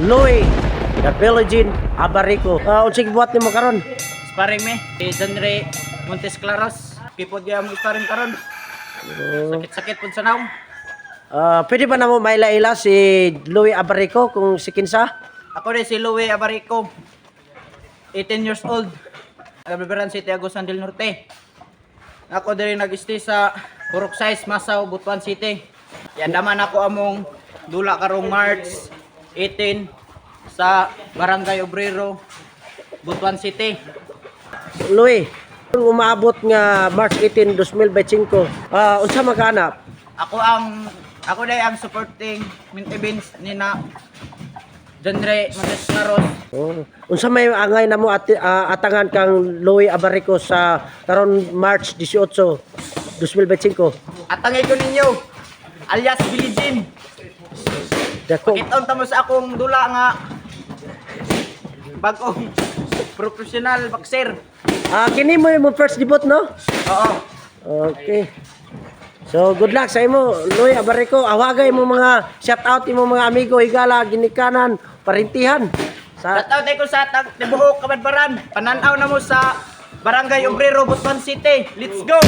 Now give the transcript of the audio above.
Louie the Belgian Abarico. Unsig buhat nimo karon? Sparring me, si Donre Montes Claros. Kipod niya mo sparring karon. Sakit-sakit po sa naong. Pwede ba namo maila-ila si Louie Abarico kung si kinsa? Ako rin si Louie Abarico. 18 years old. Nagbibiran City, Agusan del Norte. Ako din nag-stay sa Purok Size, Masaw, Butuan City. Yan naman ako among dula karong March 18 sa Barangay Obrero, Butuan City. Louie, kung umaabot nga March 18, 2025, unsa maghanap? Ako day ang supporting main events ni na Donre Montes Claros. Unsa may angay namo atangan kang Louie Abarico sa karon March 18, 2025? Atangay ko ninyo alias Billie Jean. Dako. Pakitaon tamo sa akong dula nga bagong professional boxer. Kini mo yung first debut, no? Oo. Okay. So, good luck sa imo, Louie Abarico. Awagay mo mga shout out imo mga amigo, higala, ginikanan, parintihan. Shoutout ko sa Tibuok, Kabadbaran. Pananaw na mo sa Barangay Obrero, Butuan City. Let's go!